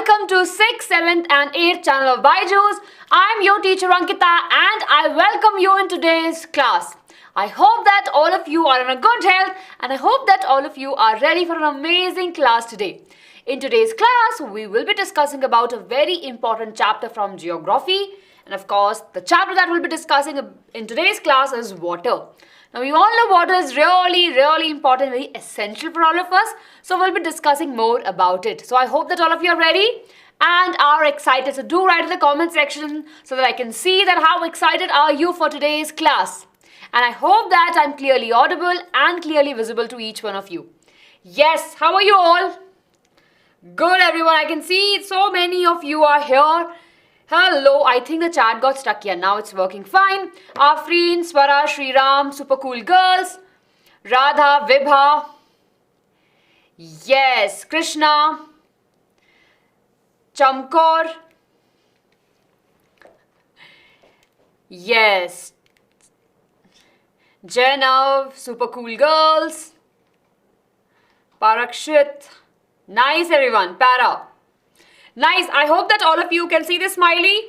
welcome to 6th, 7th and 8th channel of Byju's. I'm your teacher Ankita and I welcome you in today's class. I hope that all of you are in a good health and I hope that all of you are ready for an amazing class today. In today's class, we will be discussing about a very important chapter from geography. And of course, the chapter that we'll be discussing in today's class is water. Now, we all know water is really important, very essential for all of us. So, we'll be discussing more about it. So, I hope that all of you are ready and are excited. So, do write in the comment section so that I can see that how excited are you for today's class. And I hope that I'm clearly audible and clearly visible to each one of you. Yes, how are you all? Good, everyone. I can see so many of you are here. Hello, I think the chat got stuck here. Now it's working fine. Afreen, Swara, Shriram, super cool girls. Radha, Vibha. Yes, Krishna. Chamkor. Yes. Janav, super cool girls. Parakshit. Nice, everyone. Para. Nice. I hope that all of you can see this smiley.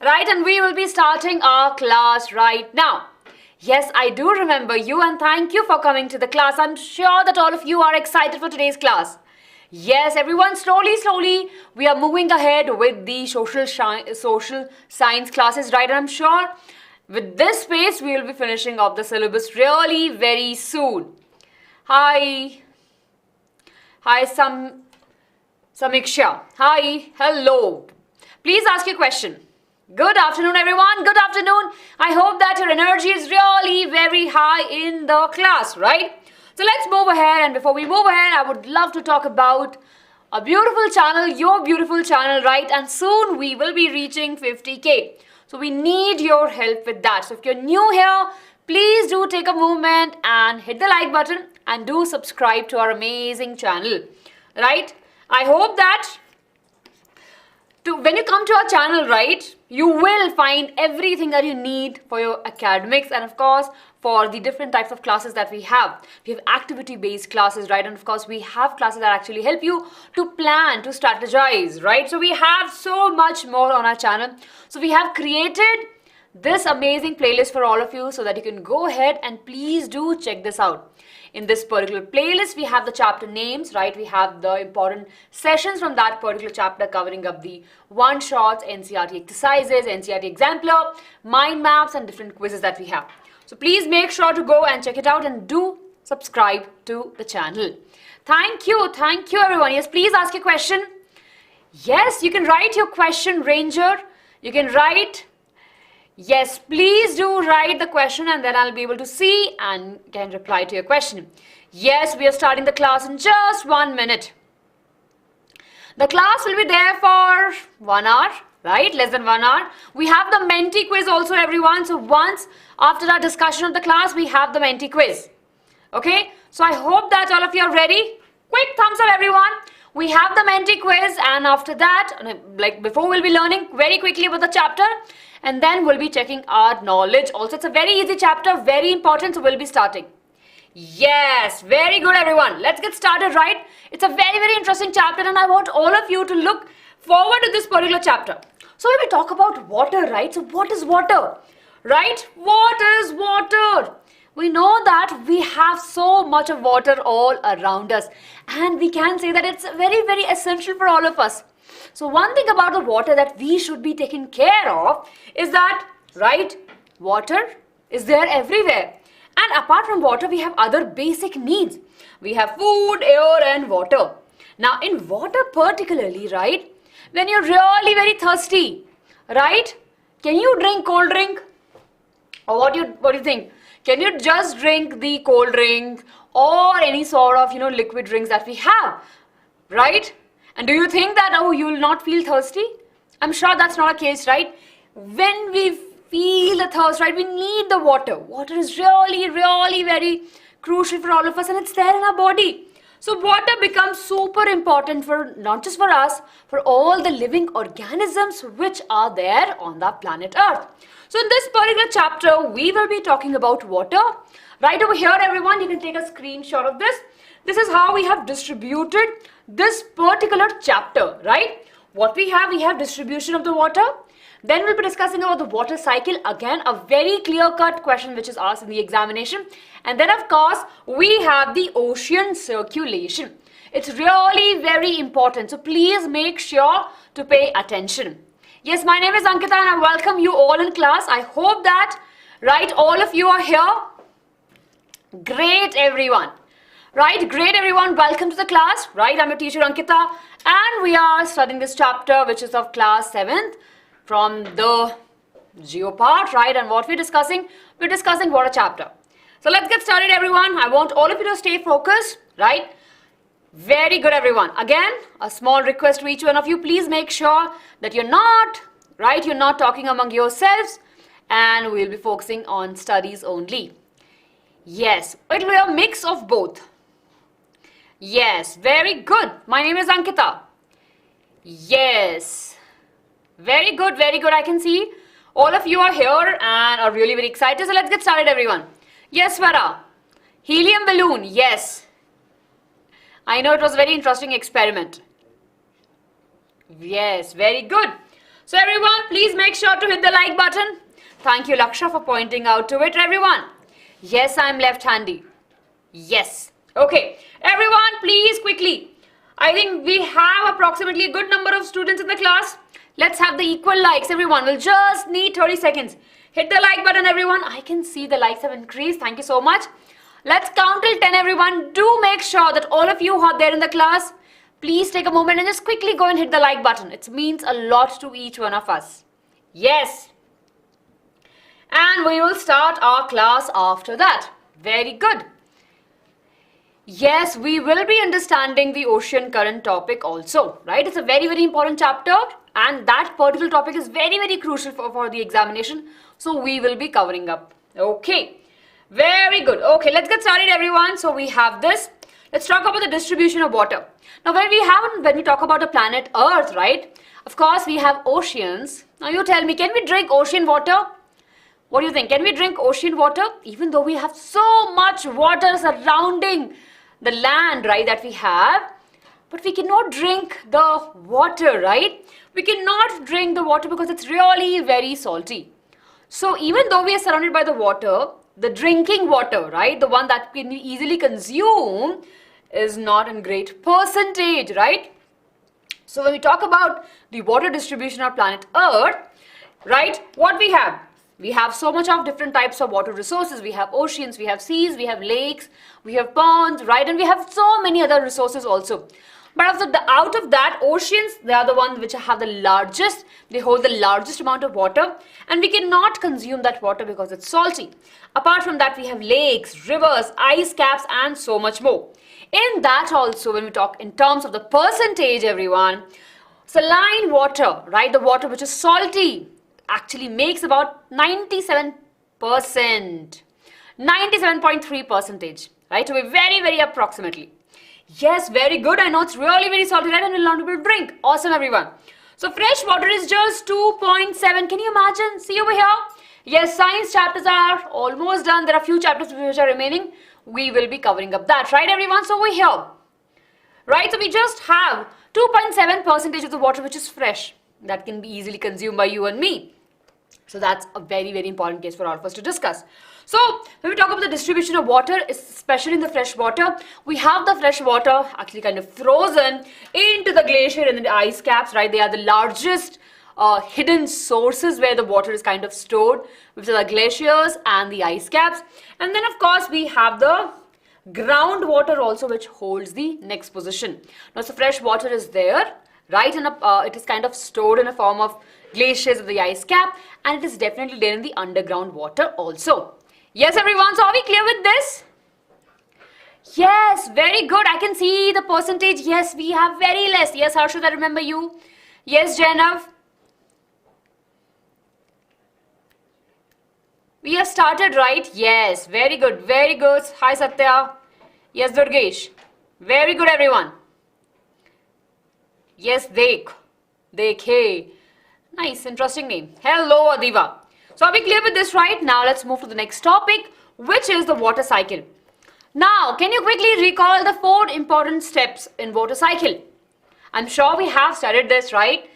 Right, and we will be starting our class right now. Yes, I do remember you and thank you for coming to the class. I'm sure that all of you are excited for today's class. Yes, everyone, slowly, we are moving ahead with the social science classes, right? And I'm sure with this pace, we will be finishing up the syllabus really very soon. Hi, Samiksha. Hi. Hello. Please ask your question. Good afternoon, everyone. Good afternoon. I hope that your energy is really very high in the class, right? So let's move ahead. And before we move ahead, I would love to talk about a beautiful channel, your beautiful channel, right? And soon we will be reaching 50K. So we need your help with that. So if you're new here, please do take a moment and hit the like button and do subscribe to our amazing channel, right? I hope that when you come to our channel, right, you will find everything that you need for your academics and of course for the different types of classes that we have. We have activity-based classes, right, and of course we have classes that actually help you to plan, to strategize, right? So we have so much more on our channel. So we have created this amazing playlist for all of you so that you can go ahead and please do check this out. In this particular playlist, we have the chapter names, right? We have the important sessions from that particular chapter covering up the one-shots, NCERT exercises, NCERT exemplar, mind maps and different quizzes that we have. So please make sure to go and check it out and do subscribe to the channel. Thank you everyone. Yes, please ask your question. Yes, you can write your question, Ranger. You can write. Yes, please do write the question and then I'll be able to see and can reply to your question. Yes, we are starting the class in just 1 minute. The class will be there for 1 hour, right? Less than 1 hour. We have the Menti quiz also, everyone. So once after our discussion of the class, we have the Menti quiz. Okay, so I hope that all of you are ready. Quick thumbs up, everyone. We have the Menti quiz and after that, like before, we'll be learning very quickly about the chapter. And then we'll be checking our knowledge. Also, it's a very easy chapter, very important, so we'll be starting. Yes, very good, everyone. Let's get started, right? It's a very interesting chapter and I want all of you to look forward to this particular chapter. So when we talk about water, right? So what is water, right? What is water? We know that we have so much of water all around us. And we can say that it's very essential for all of us. So one thing about the water that we should be taking care of is that, right, water is there everywhere. And apart from water, we have other basic needs. We have food, air and water. Now in water particularly, right, when you're really very thirsty, right, can you drink cold drink? Or what do you think? Can you just drink the cold drink or any sort of, liquid drinks that we have, right? And do you think that, oh, you will not feel thirsty? I'm sure that's not a case, right? When we feel the thirst, right, we need the water. Water is really very crucial for all of us and it's there in our body. So water becomes super important for not just for us, for all the living organisms which are there on the planet Earth. So in this particular chapter, we will be talking about water. Right over here, everyone, you can take a screenshot of this. This is how we have distributed this particular chapter, right? what we have distribution of the water. Then we'll be discussing about the water cycle. Again, a very clear-cut question which is asked in the examination. And then, of course, we have the ocean circulation. It's really very important. So please make sure to pay attention. Yes, my name is Ankita and I welcome you all in class. I hope that, right, all of you are here. Great, everyone. Right, great, everyone. Welcome to the class. Right, I'm your teacher Ankita and we are studying this chapter which is of class 7th from the Geo part, right? And what we're discussing water chapter. So let's get started, everyone. I want all of you to stay focused, right? Very good, everyone. Again, a small request to each one of you. Please make sure that you're not talking among yourselves and we'll be focusing on studies only. Yes, it will be a mix of both. Yes, very good. My name is Ankita. Yes. Very good, very good. I can see all of you are here and are really very excited. So let's get started, everyone. Yes, Svara. Helium balloon. Yes. I know it was a very interesting experiment. Yes, very good. So everyone, please make sure to hit the like button. Thank you, Laksha, for pointing out to it, everyone. Yes, I'm left-handy. Yes. Okay. Everyone, please quickly. I think we have approximately a good number of students in the class. Let's have the equal likes, everyone. We'll just need 30 seconds. Hit the like button, everyone. I can see the likes have increased. Thank you so much. Let's count till 10, everyone. Do make sure that all of you who are there in the class, please take a moment and just quickly go and hit the like button. It means a lot to each one of us. Yes. And we will start our class after that. Very good. Yes, we will be understanding the ocean current topic also, right? It's a very, very important chapter and that particular topic is very, very crucial for the examination. So we will be covering up. Okay. Very good. Okay, let's get started, everyone. So we have this. Let's talk about the distribution of water. Now, when we talk about the planet Earth, right? Of course, we have oceans. Now, you tell me, can we drink ocean water? What do you think? Can we drink ocean water? Even though we have so much water surrounding the land, right, that we have, but we cannot drink the water, right? We cannot drink the water because it's really very salty. So even though we are surrounded by the water, the drinking water, right, the one that can easily consume is not in great percentage, right? So when we talk about the water distribution on planet Earth, right, what we have? We have so much of different types of water resources. We have oceans, we have seas, we have lakes, we have ponds, right? And we have so many other resources also. But out of that, oceans, they are the ones which have the largest, they hold the largest amount of water and we cannot consume that water because it's salty. Apart from that, we have lakes, rivers, ice caps and so much more. In that also, when we talk in terms of the percentage, everyone, saline water, right, the water which is salty, actually makes about 97%, 97.3%, right, to be very, very approximately. Yes, very good. I know it's really very salty, right? And we'll not be able to drink. Awesome, everyone. So fresh water is just 2.7. Can you imagine? See over here? Yes, science chapters are almost done. There are a few chapters which are remaining. We will be covering up that, right, everyone? So we're here. Right? So we just have 2.7% of the water which is fresh. That can be easily consumed by you and me. So that's a very, very important case for all of us to discuss. So when we talk about the distribution of water, especially in the fresh water, we have the fresh water actually kind of frozen into the glacier and the ice caps, right? They are the largest hidden sources where the water is kind of stored, which are the glaciers and the ice caps. And then of course we have the groundwater also, which holds the next position. Now, so fresh water is there, right? And it is kind of stored in a form of glaciers of the ice cap, and it is definitely there in the underground water also. Yes, everyone, so are we clear with this? Yes, very good. I can see the percentage. Yes, we have very less. Yes, Harshad, I remember you. Yes, Jainav. We have started, right? Yes, very good, very good. Hi, Satya. Yes, Durgesh. Very good, everyone. Yes, Dekhe. Nice, interesting name. Hello, Adiva. So are we clear with this, right? Now let's move to the next topic, which is the water cycle. Now, can you quickly recall the 4 important steps in water cycle? I'm sure we have studied this, right?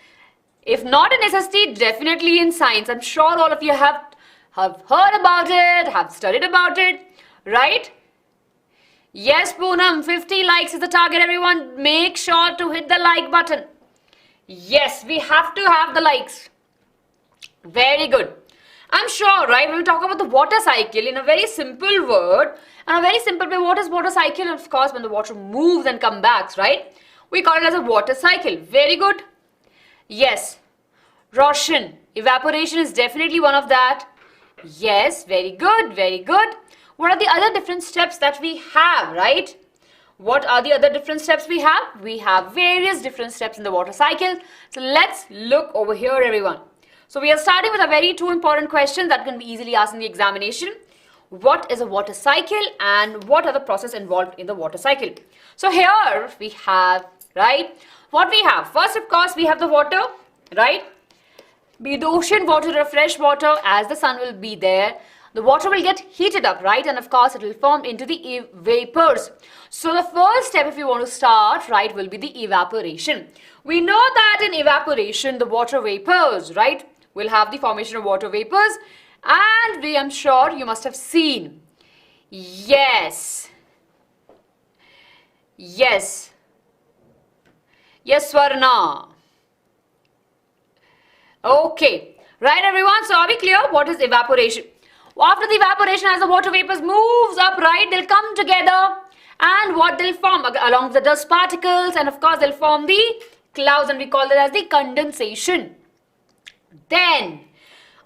If not in SST, definitely in science. I'm sure all of you have heard about it, have studied about it, right? Yes, Poonam, 50 likes is the target, everyone. Make sure to hit the like button. Yes, we have to have the likes. Very good. I'm sure, right, when we talk about the water cycle in a very simple word, and a very simple way, what is water cycle? Of course, when the water moves and comes back, right? We call it as a water cycle. Very good. Yes. Roshan, evaporation is definitely one of that. Yes, very good, very good. What are the other different steps that we have, right? What are the other different steps we have? We have various different steps in the water cycle. So let's look over here, everyone. So we are starting with a very two important questions that can be easily asked in the examination. What is a water cycle and what are the processes involved in the water cycle? So here we have, right, what we have. First, of course, we have the water, right? Be it the ocean water or fresh water, as the sun will be there, the water will get heated up, right? And of course, it will form into the vapors. So the first step, if you want to start, right, will be the evaporation. We know that in evaporation, the water vapors, right, will have the formation of water vapors. And I am sure you must have seen. Yes. Yes. Yes, Swarna. Okay. Right, everyone? So are we clear? What is evaporation? After the evaporation, as the water vapors moves up, right, they'll come together. And what they'll form along with the dust particles. And of course, they'll form the clouds. And we call that as the condensation. Then,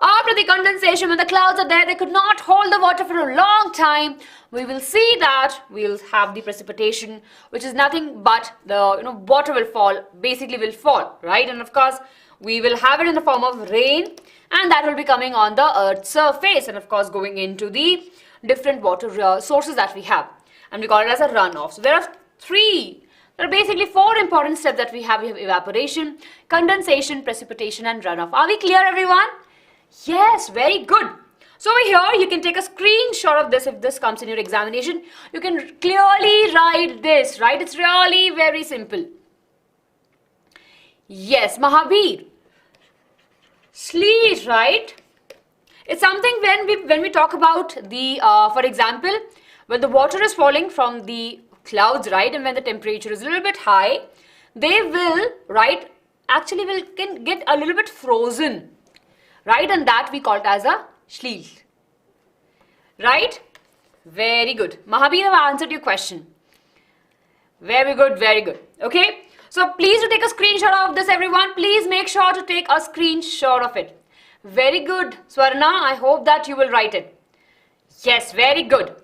after the condensation, when the clouds are there, they could not hold the water for a long time. We will see that we'll have the precipitation, which is nothing but the water will fall, basically will fall, right? And of course, we will have it in the form of rain, and that will be coming on the earth's surface, and of course going into the different water sources that we have, and we call it as a runoff. So there are basically four important steps that we have. We have evaporation, condensation, precipitation, and runoff. Are we clear, everyone? Yes, very good. So over here, you can take a screenshot of this if this comes in your examination. You can clearly write this, right? It's really very simple. Yes, Mahabir. Sleet, right? It's something when we talk about the, for example, when the water is falling from the clouds, right, and when the temperature is a little bit high, they will, right, actually can get a little bit frozen, right, and that we call it as a sleet, right? Very good. Mahabir, I've answered your question. Very good, very good. Okay, so please do take a screenshot of this, everyone. Please make sure to take a screenshot of it. Very good, Swarna. I hope that you will write it. Yes, very good.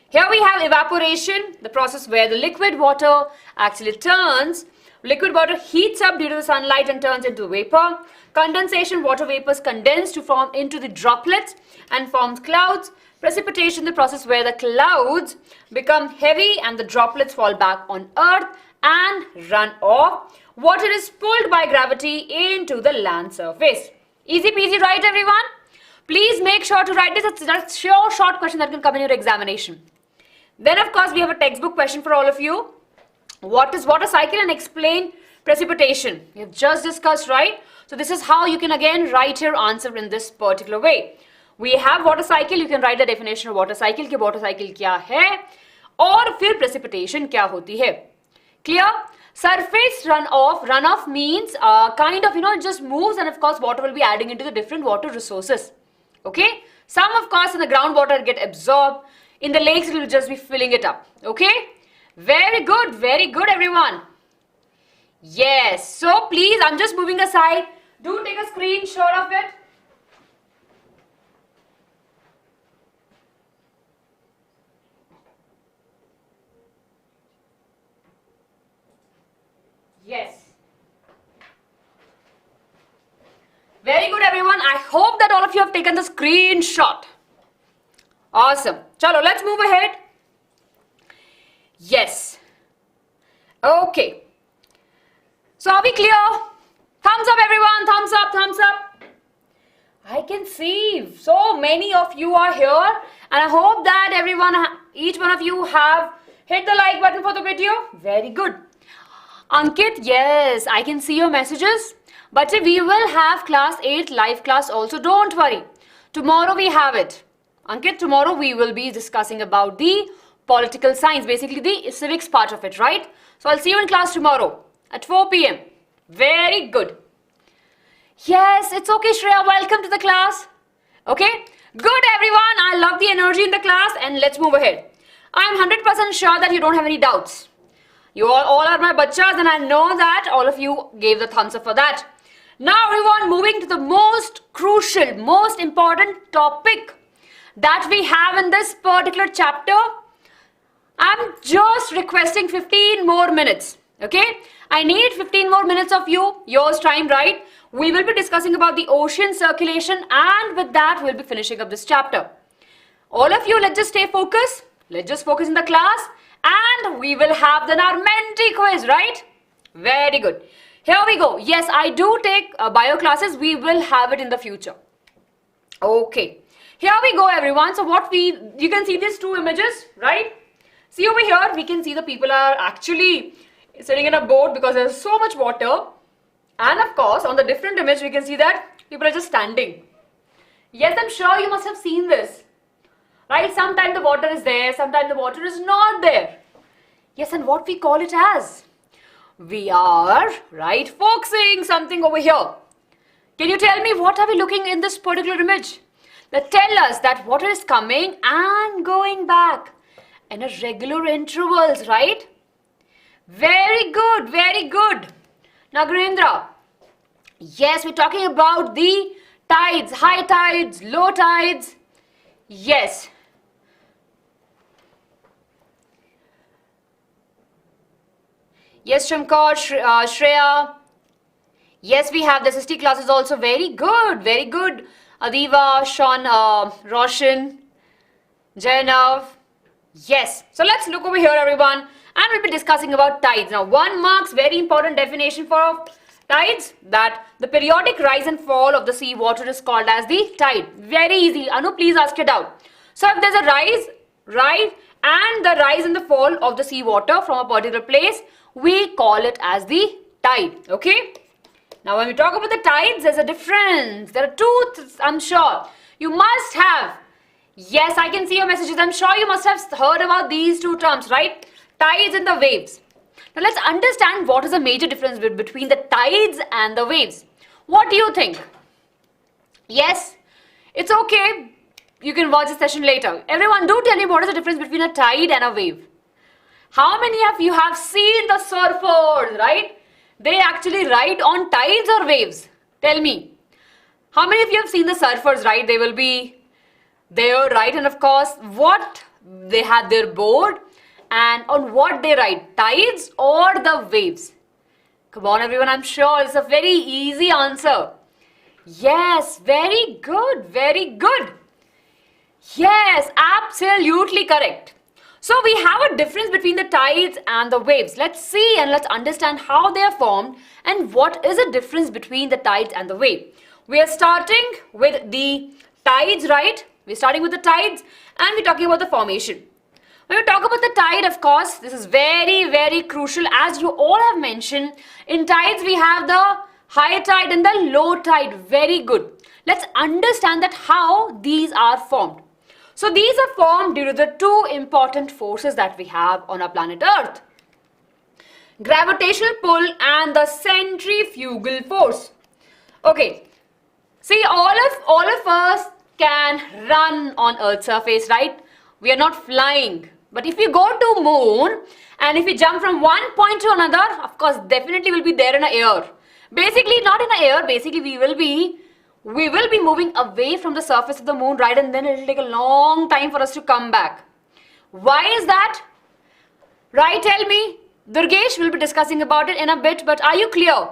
Here we have evaporation, the process where the liquid water actually turns. Liquid water heats up due to the sunlight and turns into vapor. Condensation, water vapors condense to form into the droplets and forms clouds. Precipitation, the process where the clouds become heavy and the droplets fall back on earth and run off. Water is pulled by gravity into the land surface. Easy peasy, right, everyone? Please make sure to write this. That's a sure short question that can come in your examination. Then, of course, we have a textbook question for all of you. What is water cycle, and explain precipitation? We have just discussed, right? So this is how you can again write your answer in this particular way. We have water cycle. You can write the definition of water cycle. कि water cycle क्या है और फिर precipitation क्या होती है. Clear? Surface runoff means kind of, it just moves, and of course water will be adding into the different water resources. Okay? Some, of course, in the groundwater get absorbed. In the lakes, it will just be filling it up. Okay? Very good, everyone. Yes. So please, I'm just moving aside. Do take a screenshot of it. Yes. Very good, everyone. I hope that all of you have taken the screenshot. Awesome. Chalo, let's move ahead. Yes. Okay. So are we clear? Thumbs up, everyone. Thumbs up, thumbs up. I can see so many of you are here, and I hope that each one of you have hit the like button for the video. Very good. Ankit, yes, I can see your messages, But we will have class 8 live class also. Don't worry. Tomorrow we have it. Ankit, tomorrow we will be discussing about the political science, basically the civics part of it, right? So I'll see you in class tomorrow at 4 p.m. Very good. Yes, it's okay, Shreya. Welcome to the class. Okay? Good, everyone. I love the energy in the class, and let's move ahead. I'm 100% sure that you don't have any doubts. You all are my bachas, and I know that all of you gave the thumbs up for that. Now, everyone, moving to the most crucial, most important topic that we have in this particular chapter. I'm just requesting 15 more minutes. Okay? I need 15 more minutes of yours time, right? We will be discussing about the ocean circulation, and with that, we'll be finishing up this chapter. All of you, let's just stay focused. Let's just focus in the class, and we will have then our Menti quiz, right? Very good. Here we go. Yes, I do take bio classes. We will have it in the future. Okay. Here we go, everyone. So you can see these two images, right? See over here, we can see the people are actually sitting in a boat because there's so much water. And of course, on the different image, we can see that people are just standing. Yes, I'm sure you must have seen this. Right? Sometimes the water is there, sometimes the water is not there. Yes, and what we call it as? We are, right, focusing something over here. Can you tell me what are we looking in this particular image? That tell us that water is coming and going back in a regular intervals, right? Very good, very good. Now, Gurendra, yes, we're talking about the tides, high tides, low tides. Yes. Yes, Shamkar, Shreya. Yes, we have the SST classes also. Very good, very good. Adiva, Sean, Roshan, Jainav. Yes. So let's look over here, everyone. And we'll be discussing about tides. Now, 1 marks, very important definition for tides, that the periodic rise and fall of the sea water is called as the tide. Very easy. Anu, please ask your doubt. So if there's a rise, right, and the rise and the fall of the sea water from a particular place, we call it as the tide. Okay? Now, when we talk about the tides, there's a difference. There are two, I'm sure. You must have. Yes, I can see your messages. I'm sure you must have heard about these two terms, right? Tides and the waves. Now, let's understand what is the major difference between the tides and the waves. What do you think? Yes? It's okay. You can watch the session later. Everyone, do tell me what is the difference between a tide and a wave. How many of you have seen the surfers, right? They actually ride on tides or waves? Tell me. How many of you have seen the surfers, right? They will be there, right? And of course, what? They have their board, and on what they ride? Tides or the waves? Come on, everyone. I'm sure it's a very easy answer. Yes, very good, very good. Yes, absolutely correct. So we have a difference between the tides and the waves. Let's see and let's understand how they are formed and what is the difference between the tides and the wave. We are starting with the tides, right? We're starting with the tides and we're talking about the formation. When we talk about the tide, of course, this is very, very crucial. As you all have mentioned, in tides we have the high tide and the low tide. Very good. Let's understand that how these are formed. So these are formed due to the two important forces that we have on our planet Earth. Gravitational pull and the centrifugal force. Okay. See, all of us can run on Earth's surface, right? We are not flying. But if we go to moon and if we jump from one point to another, of course, definitely will be there in the air. Basically, not in the air. Basically, we will be moving away from the surface of the moon, right? And then it will take a long time for us to come back. Why is that? Right, tell me. Durgesh will be discussing about it in a bit, but are you clear?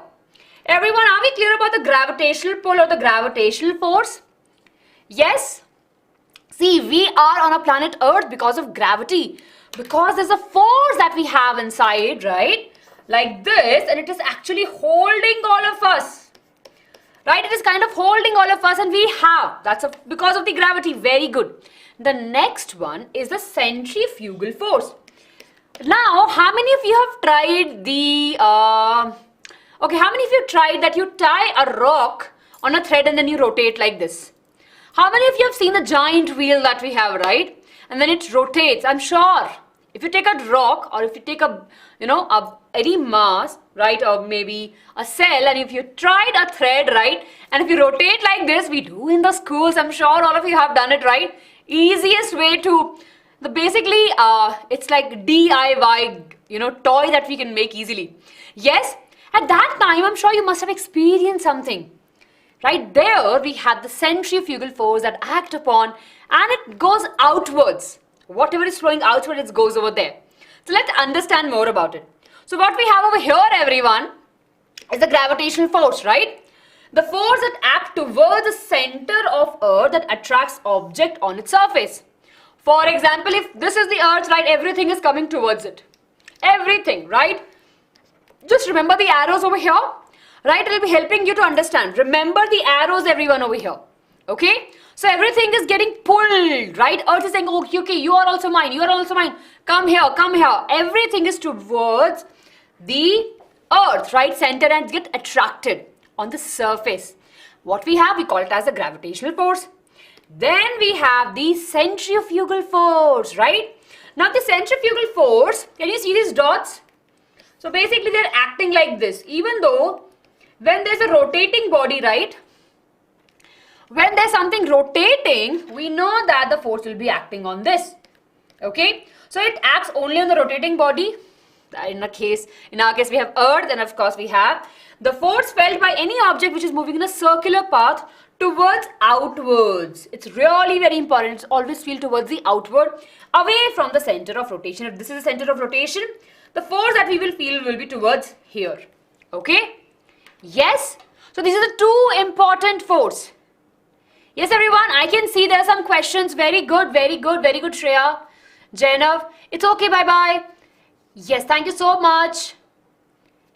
Everyone, are we clear about the gravitational pull or the gravitational force? Yes? See, we are on a planet Earth because of gravity. Because there's a force that we have inside, right? Like this, and it is actually holding all of us. Right? It is kind of holding all of us, and we have. That's because of the gravity. Very good. The next one is the centrifugal force. Now, how many of you have tried the Okay, how many of you tried that you tie a rock on a thread and then you rotate like this? How many of you have seen the giant wheel that we have, right? And then it rotates. I'm sure if you take a rock or if you take any mass, right, or maybe a cell, and if you tried a thread, right, and if you rotate like this, we do in the schools, I'm sure all of you have done it, right? Easiest way to, it's like DIY, toy that we can make easily. Yes, at that time, I'm sure you must have experienced something. Right there, we had the centrifugal force that act upon, and it goes outwards. Whatever is flowing outward, it goes over there. So let's understand more about it. So what we have over here, everyone, is the gravitational force, right? The force that acts towards the center of Earth that attracts object on its surface. For example, if this is the Earth, right, everything is coming towards it. Everything, right? Just remember the arrows over here. Right, it will be helping you to understand. Remember the arrows, everyone over here. Okay? So everything is getting pulled, right? Earth is saying, okay, you are also mine, you are also mine. Come here, come here. Everything is towards the Earth, right? Center, and get attracted on the surface. What we have, we call it as the gravitational force. Then we have the centrifugal force, right? Now the centrifugal force, can you see these dots? So basically they're acting like this. Even though when there's a rotating body, right? When there's something rotating, we know that the force will be acting on this. Okay? So it acts only on the rotating body. In our case, we have Earth, and of course we have the force felt by any object which is moving in a circular path towards outwards. It's really very important. It's always feel towards the outward, away from the center of rotation. If this is the center of rotation, the force that we will feel will be towards here. Okay? Yes? So these are the two important force. Yes, everyone, I can see there are some questions. Very good, very good, very good, Shreya. Jainav, it's okay, bye-bye. Yes, thank you so much.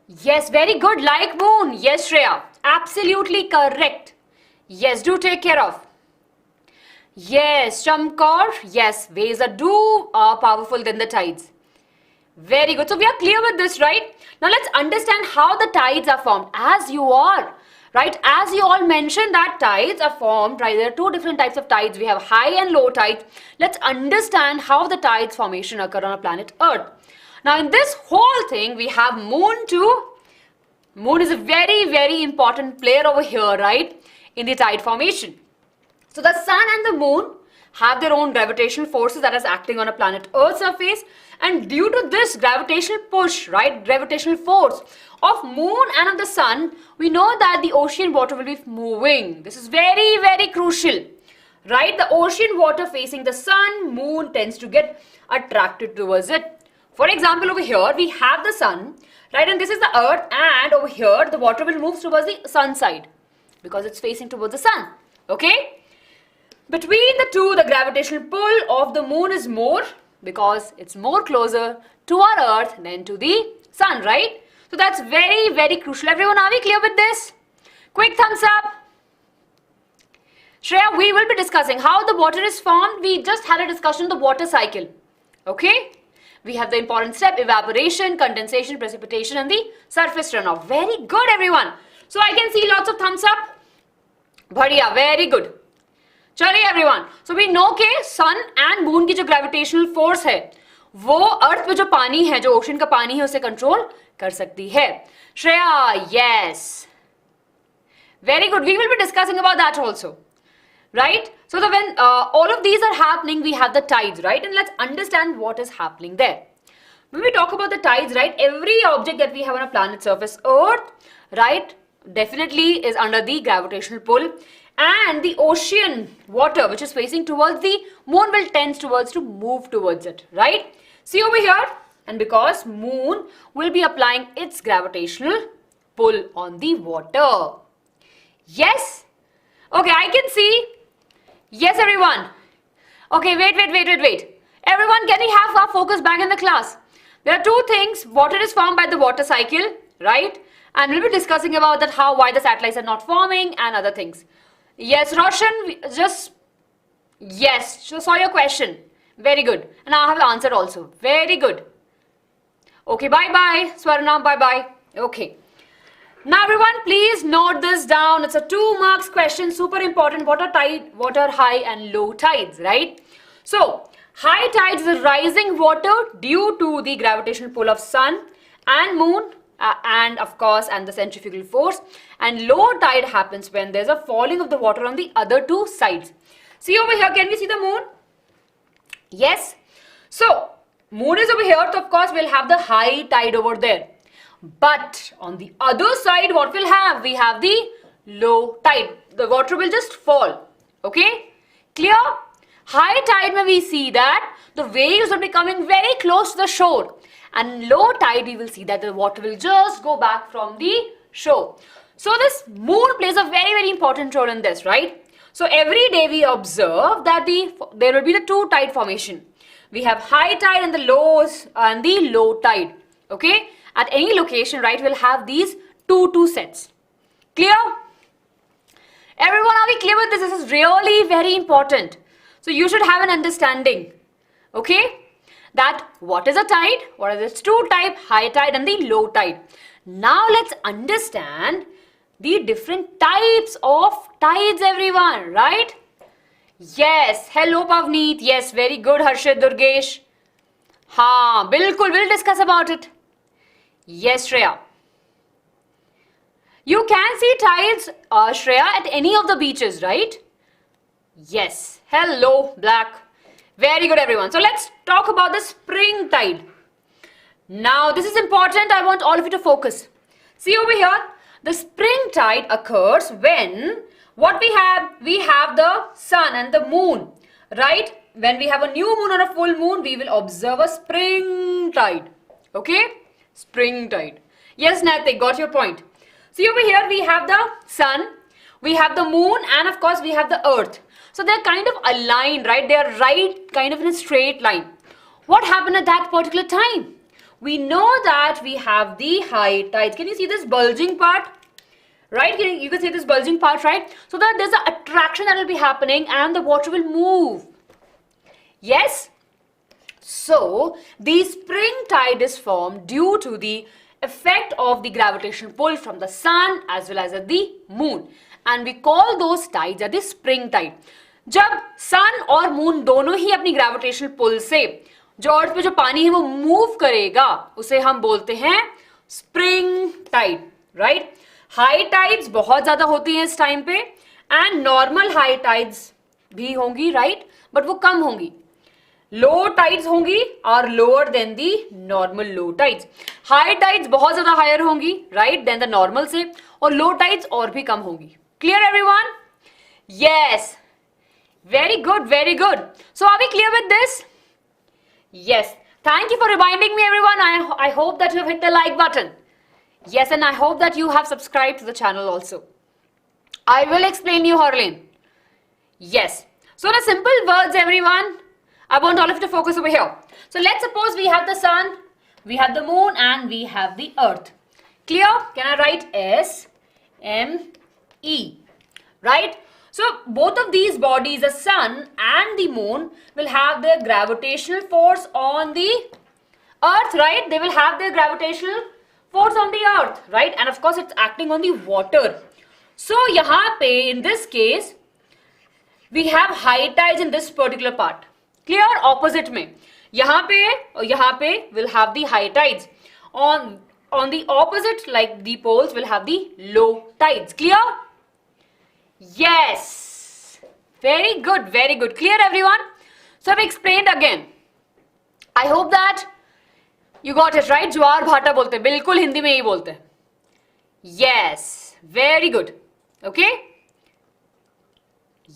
Yes, very good, like moon. Yes, Shreya, absolutely correct. Yes, do take care of. Yes, Shamkar, yes, waves are powerful than the tides. Very good. So we are clear with this, right? Now let's understand how the tides are formed. As you all mentioned that tides are formed, right? There are two different types of tides. We have high and low tides. Let's understand how the tides formation occur on a planet Earth. Now in this whole thing, we have moon too. Moon is a very, very important player over here, right? In the tide formation. So the sun and the moon have their own gravitational forces that is acting on a planet Earth surface, and due to this gravitational push, right, gravitational force of moon and of the sun, we know that the ocean water will be moving. This is very, very crucial, right? The ocean water facing the sun, moon tends to get attracted towards it. For example, over here we have the sun, right, and this is the Earth, and over here the water will move towards the sun side because it's facing towards the sun. Okay? Between the two, the gravitational pull of the moon is more because it's more closer to our Earth than to the sun, right? So that's very, very crucial. Everyone, are we clear with this? Quick thumbs up. Shreya, we will be discussing how the water is formed. We just had a discussion on the water cycle. Okay? We have the important step, evaporation, condensation, precipitation, and the surface runoff. Very good, everyone. So I can see lots of thumbs up. Badhiya, very good. चलिए everyone, so we know के सन and moon की जो gravitational force है वो अर्थ पे जो पानी है, जो ओशन का पानी है, उसे कंट्रोल कर सकती है. Shreya, yes, very good. We will be discussing about that also, right? So when all of these are happening, we have the tides, right? And let's understand what is happening there. When we talk about the tides, right, every object that we have on a planet surface, Earth, right, definitely is under the gravitational pull, and the ocean water which is facing towards the moon will tend towards to move towards it, right? See over here, and because moon will be applying its gravitational pull on the water. Yes? Okay, I can see. Yes, everyone. Okay, wait. Everyone, can we have our focus back in the class? There are two things. Water is formed by the water cycle, right? And we'll be discussing about that, why the satellites are not forming and other things. Yes, Roshan, yes, so saw your question. Very good. And I have answered also. Very good. Okay, bye-bye. Swarna, bye-bye. Okay. Now everyone, please note this down. It's a 2 marks question, super important. What are tide, what are high and low tides, right? So, high tides is rising water due to the gravitational pull of sun and moon and of course and the centrifugal force, and low tide happens when there's a falling of the water on the other two sides. See over here, can we see the moon? Yes. So, moon is over here, so of course we'll have the high tide over there. But on the other side, what we'll have? We have the low tide. The water will just fall. Okay? Clear? High tide when we see that the waves will be coming very close to the shore. And low tide we will see that the water will just go back from the shore. So this moon plays a very, very important role in this, right? So every day we observe that there will be the two tide formation. We have high tide and the low tide. Okay? At any location, right, we'll have these two sets. Clear? Everyone, are we clear with this? This is really very important. So you should have an understanding. Okay? That what is a tide? What are these two types? High tide and the low tide. Now let's understand the different types of tides, everyone, right? Yes. Hello, Pavneet. Yes, very good, Harshit, Durgesh. Haan, bilkul, we'll discuss about it. Yes, Shreya. You can see tides, Shreya, at any of the beaches, right? Yes. Hello, Black. Very good, everyone. So let's talk about the spring tide. Now, this is important. I want all of you to focus. See over here, the spring tide occurs when what we have the sun and the moon, right? When we have a new moon or a full moon, we will observe a spring tide. Okay? Spring tide. Yes, Natik, got your point. See over here, we have the sun, we have the moon, and of course we have the earth. So they're kind of aligned, right? They're right kind of in a straight line. What happened at that particular time? We know that we have the high tides. Can you see this bulging part? Right? You can see this bulging part, right? So that there's an attraction that will be happening and the water will move. Yes? So, the spring tide is formed due to the effect of the gravitational pull from the sun as well as the moon. And we call those tides as the spring tide. जब sun और moon दोनों ही अपनी gravitational pull से जो अर्थ पे जो पानी है वो move करेगा, उसे हम बोलते हैं spring tide, right? High tides बहुत ज़्यादा होती हैं इस time पे and normal high tides भी होंगी, right? But वो कम होंगी. Low tides होंगी are lower than the normal low tides. High tides बहुत ज़्यादा higher होंगी, right, than the normal से, और low tides और भी कम होंगी. Clear, everyone? Yes. Very good, very good. So are we clear with this? Yes. Thank you for reminding me, everyone. I hope that you have hit the like button. Yes, and I hope that you have subscribed to the channel also. I will explain you, Harleen. Yes. So the simple words, everyone, I want all of you to focus over here. So let's suppose we have the sun, we have the moon, and we have the earth. Clear? Can I write S, M, E? Right? So both of these bodies, the sun and the moon, will have their gravitational force on the earth, right? They will have their gravitational force on the earth, right? And of course, it's acting on the water. So यहाँ पे, in this case, we have high tides in this particular part. Clear? Opposite में यहाँ पे will have the high tides. On the opposite, like the poles, will have the low tides. Clear? Yes. Very good, very good. Clear, everyone? So I've explained again. I hope that you got it right. ज्वार भाटा बोलते हैं, बिल्कुल हिंदी में ही बोलते हैं. Yes. Very good. Okay?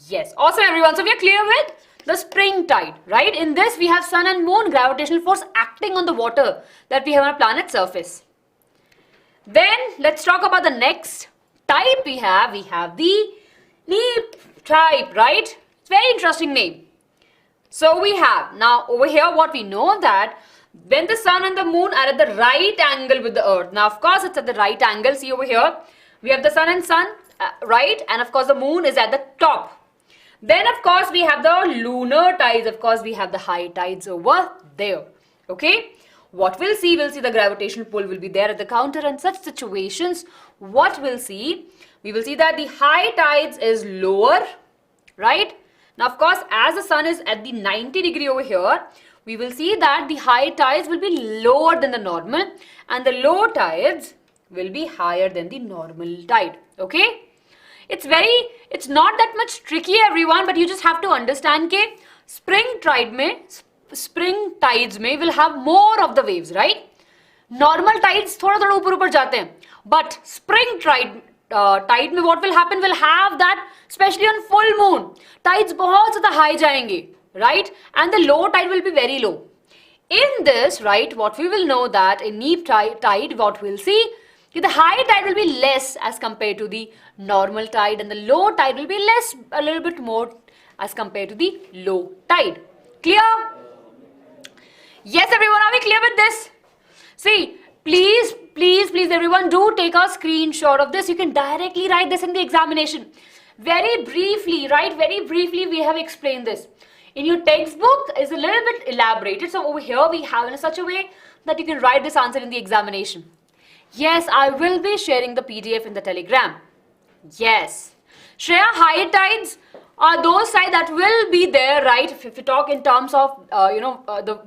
Yes. Awesome, everyone. So we are clear with the spring tide, right? In this, we have sun and moon gravitational force acting on the water that we have on our planet's surface. Then, let's talk about the next type we have. We have the Neap type, right? It's a very interesting name. So we have, now over here what we know that when the sun and the moon are at the right angle with the earth. Now of course it's at the right angle. See over here, we have the sun and right, and of course the moon is at the top. Then of course we have the lunar tides. Of course we have the high tides over there. Okay. what we'll see the gravitational pull will be there at the counter, and such situations, what we'll see, we will see that the high tides is lower, right? Now, of course, as the sun is at the 90-degree over here, we will see that the high tides will be lower than the normal, and the low tides will be higher than the normal tide, okay? It's not that much tricky, everyone, but you just have to understand that spring tides may will have more of the waves, right? Normal tides थोड़ा ऊपर जाते हैं, but spring tide में what will happen, will have that, especially on full moon, tides बहुत ज़्यादा high जाएंगे, right? And the low tide will be very low. In this, right, what we will know that in neap tide, what we'll see, the high tide will be less as compared to the normal tide, and the low tide will be less, a little bit more as compared to the low tide. Clear? Yes, everyone, are we clear with this? See, please everyone, do take a screenshot of this. You can directly write this in the examination. Very briefly, right, very briefly we have explained this. In your textbook is a little bit elaborated, so over here we have in such a way that you can write this answer in the examination. Yes, I will be sharing the PDF in the Telegram. Yes. Shreya, high tides are those tides that will be there, right? If you talk in terms of,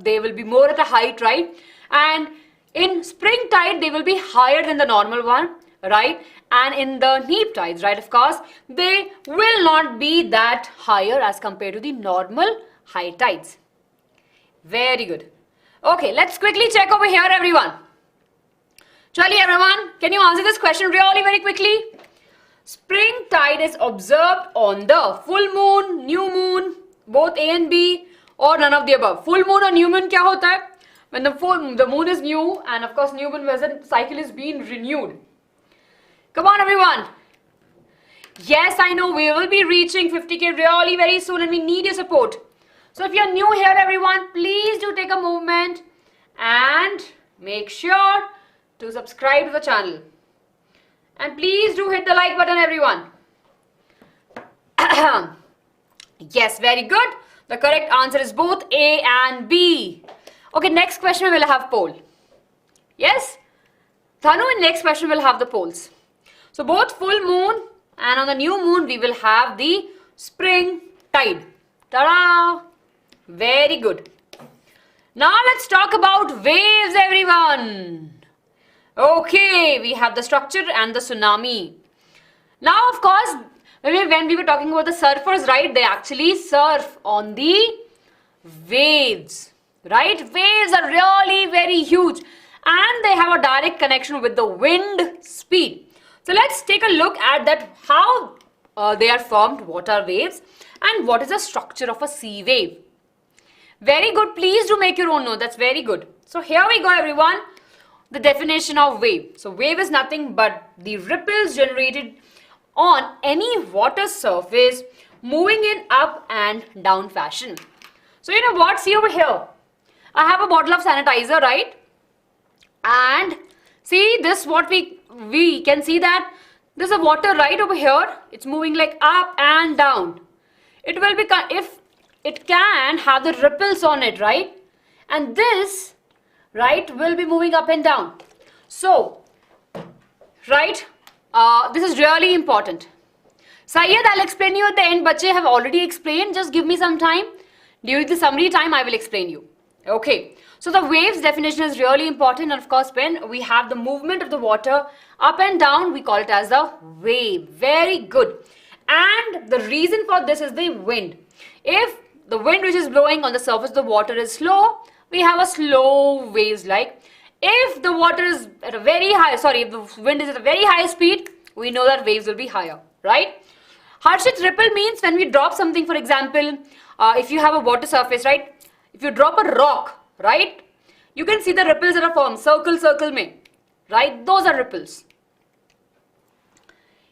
they will be more at a height, right? And in spring tide, they will be higher than the normal one, right? And in the neap tides, right, of course, they will not be that higher as compared to the normal high tides. Very good. Okay, let's quickly check over here, everyone. Chali, everyone, can you answer this question really very quickly? Spring tide is observed on the full moon, new moon, both A and B, or none of the above. Full moon or new moon, क्या होता है? When the moon is new, and of course new moon when the cycle is being renewed. Come on, everyone. Yes, I know we will be reaching 50K really very soon, and we need your support. So if you're new here, everyone, please do take a moment and make sure to subscribe to the channel. And please do hit the like button, everyone. Yes, very good. The correct answer is both A and B. Okay, next question we will have poll. Yes? Thanu, in next question we'll have the polls. So both full moon and on the new moon we will have the spring tide. Ta-da! Very good. Now let's talk about waves, everyone. Okay, we have the structure and the tsunami. Now, of course, when we were talking about the surfers, right, they actually surf on the waves, right? Waves are really very huge and they have a direct connection with the wind speed. So let's take a look at that, how they are formed, what are waves, and what is the structure of a sea wave. Very good. Please do make your own note. That's very good. So here we go, everyone. The definition of wave. So wave is nothing but the ripples generated on any water surface moving in up and down fashion. So you know what? See over here. I have a bottle of sanitizer, right? And see this, what we can see that there's a water right over here. It's moving like up and down. It will be, if it can have the ripples on it, right? And this, right, will be moving up and down. So, right, this is really important. Syed, I'll explain you at the end. Bache have already explained. Just give me some time. During the summary time, I will explain you. Okay. So the waves definition is really important. And of course, when we have the movement of the water up and down, we call it as a wave. Very good. And the reason for this is the wind. If the wind which is blowing on the surface of the water is slow, we have a slow waves like. If the water is at a very high, if the wind is at a very high speed, we know that waves will be higher, right? Harshit, ripple means when we drop something, for example, if you have a water surface, right? If you drop a rock, right? You can see the ripples that are formed, circle mein, right? Those are ripples.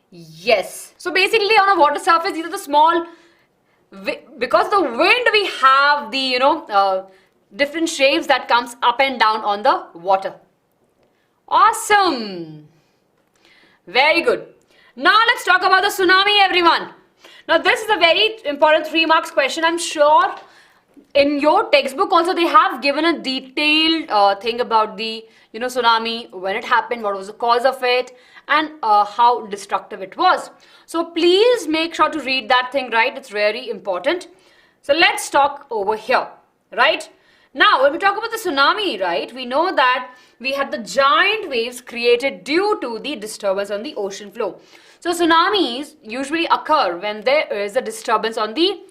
Yes. So basically on a water surface, these are the small, because the wind we have the, different shapes that comes up and down on the water. Awesome. Very good. Now let's talk about the tsunami, everyone. Now this is a very important 3 marks question. I'm sure in your textbook also they have given a detailed thing about the tsunami, when it happened, what was the cause of it, and how destructive it was. So please make sure to read that thing, right? It's very important. So let's talk over here, right? Now when we talk about the tsunami, right, we know that we had the giant waves created due to the disturbance on the ocean floor. So tsunamis usually occur when there is a disturbance on the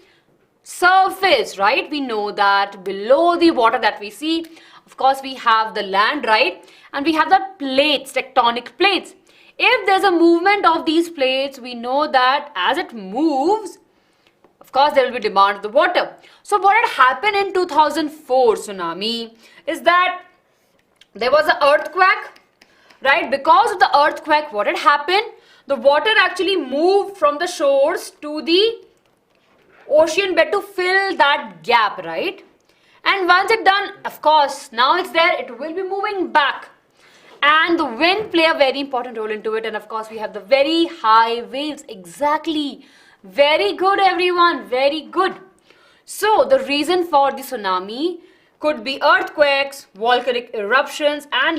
surface, right? We know that below the water that we see, of course we have the land, right? And we have the plates, tectonic plates. If there's a movement of these plates, we know that as it moves, of course there will be demand of the water. So what had happened in 2004 tsunami is that there was an earthquake, right? Because of the earthquake, what had happened? The water actually moved from the shores to the ocean bed to fill that gap, right? And once it's done, of course, now it's there, it will be moving back. And the wind play a very important role into it. And of course, we have the very high waves. Exactly. Very good, everyone. Very good. So the reason for the tsunami could be earthquakes, volcanic eruptions, and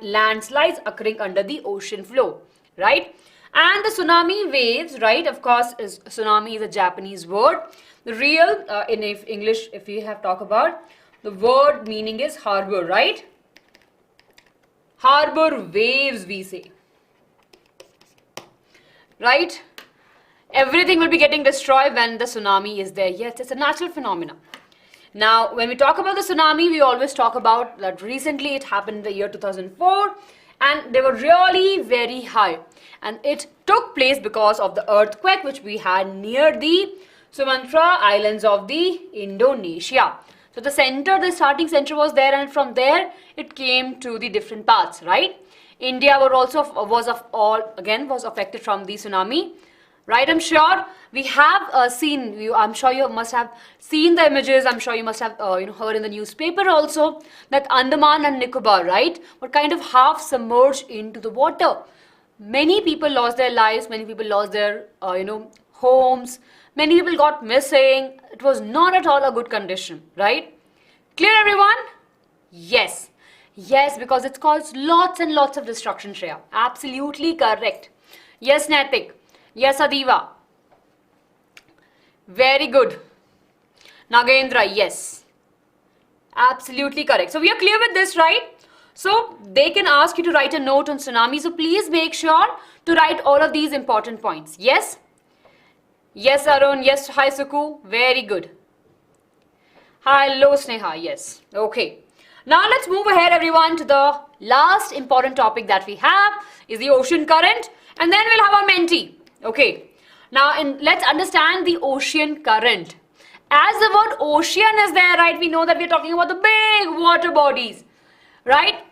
landslides occurring under the ocean floor, right? And the tsunami waves, right, of course, tsunami is a Japanese word. The real, in English, if we have talked about, the word meaning is harbor, right? Harbor waves, we say. Right? Everything will be getting destroyed when the tsunami is there. Yes, it's a natural phenomenon. Now, when we talk about the tsunami, we always talk about that recently it happened in the year 2004 and they were really very high. And it took place because of the earthquake which we had near the Sumatra Islands of the Indonesia. So the center, the starting center was there, and from there it came to the different parts, right? India was affected from the tsunami, right? I'm sure we have seen, I'm sure you must have seen the images, I'm sure you must have heard in the newspaper also that Andaman and Nicobar, right, were kind of half submerged into the water. Many people lost their lives, many people lost their homes, many people got missing. It was not at all a good condition, right? Clear, everyone? Yes. Yes, because it's caused lots and lots of destruction, Shreya. Absolutely correct. Yes, Naitik. Yes, Adiva. Very good. Nagendra, yes. Absolutely correct. So we are clear with this, right? So they can ask you to write a note on tsunami. So please make sure to write all of these important points. Yes? Yes, Arun. Yes, hi, Suku. Very good. Hello, Sneha. Yes. Okay. Now let's move ahead, everyone, to the last important topic that we have is the ocean current. And then we'll have our Menti. Okay. Now, let's understand the ocean current. As the word ocean is there, right, we know that we're talking about the big water bodies, right?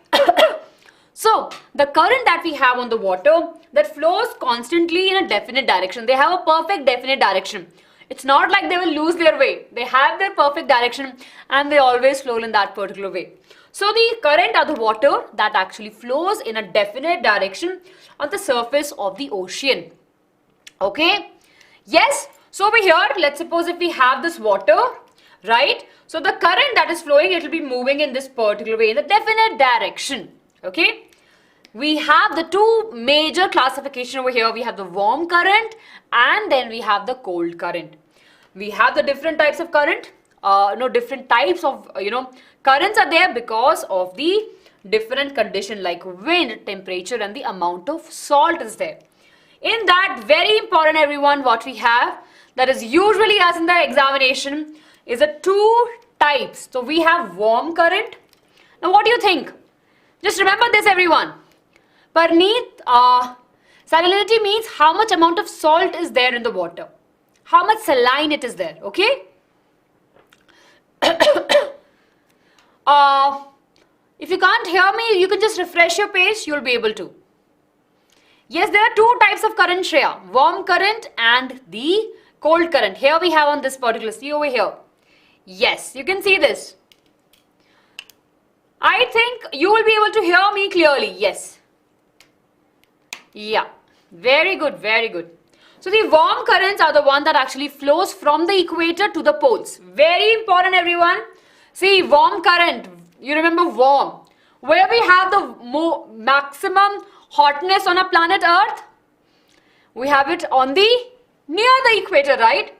So, the current that we have on the water that flows constantly in a definite direction. They have a perfect definite direction. It's not like they will lose their way. They have their perfect direction and they always flow in that particular way. So, the current are the water that actually flows in a definite direction on the surface of the ocean. Okay? Yes? So, over here, let's suppose if we have this water, right? So, the current that is flowing, it will be moving in this particular way in a definite direction. Okay? We have the two major classification over here. We have the warm current and then we have the cold current. We have the different types of current. Different types of, currents are there because of the different condition like wind, temperature and the amount of salt is there. In that, very important, everyone, what we have that is usually asked in the examination is the two types. So we have warm current. Now what do you think? Just remember this, everyone. Parneet, salinity means how much amount of salt is there in the water. How much saline it is there, okay? If you can't hear me, you can just refresh your page, you'll be able to. Yes, there are two types of current, Shreya. Warm current and the cold current. Here we have on this particular, see over here. Yes, you can see this. I think you will be able to hear me clearly. Yes. Yeah. Very good. Very good. So the warm currents are the one that actually flows from the equator to the poles. Very important, everyone. See, warm current, you remember warm. Where we have the maximum hotness on a planet Earth? We have it on the near the equator, right?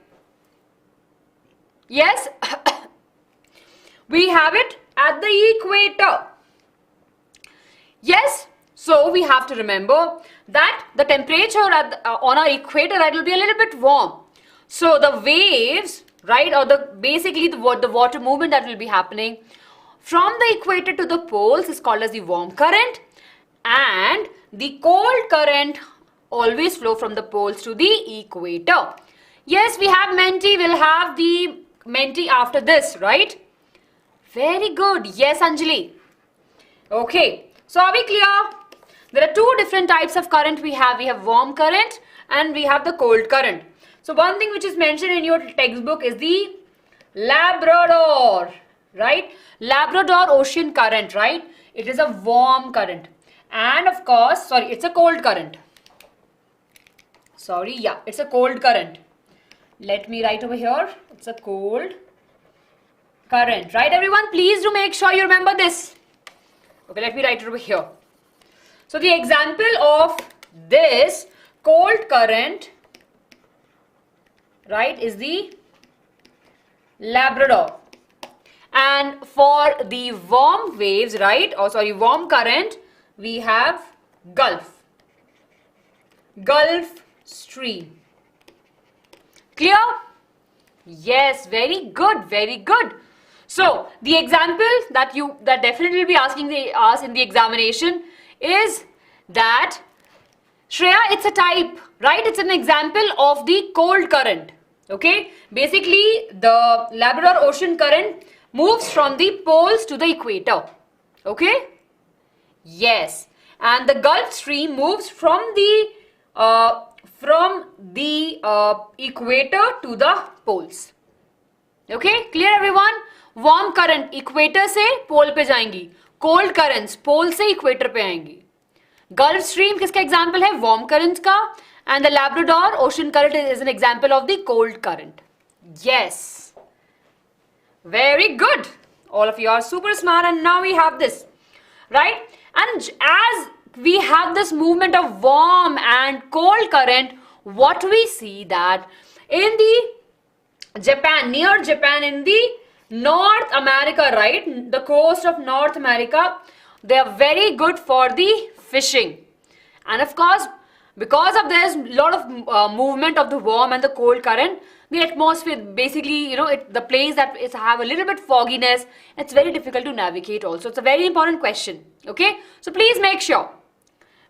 Yes, we have it at the equator. Yes, so we have to remember that the temperature on our equator, right, will be a little bit warm. So the waves, right, or basically the water movement that will be happening from the equator to the poles is called as the warm current, and the cold current always flow from the poles to the equator. Yes, we have Menti. We'll have the Menti after this, right? Very good. Yes, Anjali. Okay. So are we clear? There are two different types of current we have. We have warm current and we have the cold current. So one thing which is mentioned in your textbook is the Labrador, right? Labrador ocean current, right? It is a warm current. And of course, sorry, it's a cold current. Sorry, yeah, it's a cold current. Let me write over here. It's a cold current, right, everyone? Please do make sure you remember this. Okay, let me write it over here. So the example of this cold current, right, is the Labrador. And for the warm waves, right, or sorry, warm current, we have Gulf Stream. Clear? Yes, very good, very good. So the example that definitely will be asking us in the examination is that, Shreya, it's a type, right? It's an example of the cold current. Okay, basically the Labrador ocean current moves from the poles to the equator. Okay, yes, and the Gulf Stream moves from the equator to the poles. Okay, clear everyone? Warm current equator से पोल पे जाएंगी, cold currents पोल से equator पे आएंगी. Gulf Stream किसका example है? Warm current का, and the Labrador ocean current is an example of the cold current. Yes, very good. All of you are super smart, and now we have this, right? And as we have this movement of warm and cold current, what we see that in the Japan, near Japan, in the North America, right, the coast of North America, they are very good for the fishing. And of course, because of this lot of movement of the warm and the cold current, the atmosphere, basically, the place that is have a little bit fogginess, it's very difficult to navigate also. It's a very important question. Okay, so please make sure.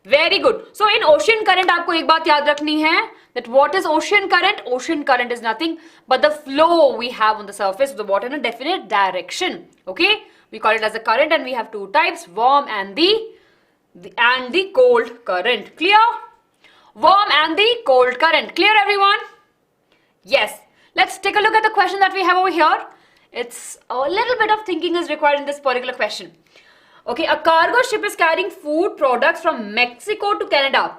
Very good. So in ocean current, आपको एक बात याद रखनी है, that what is ocean current? Ocean current is nothing but the flow we have on the surface of the water in a definite direction. Okay, we call it as a current, and we have two types: warm and the cold current. Clear? Warm and the cold current. Clear, everyone? Yes. Let's take a look at the question that we have over here. It's a little bit of thinking is required in this particular question. Okay, a cargo ship is carrying food products from Mexico to Canada.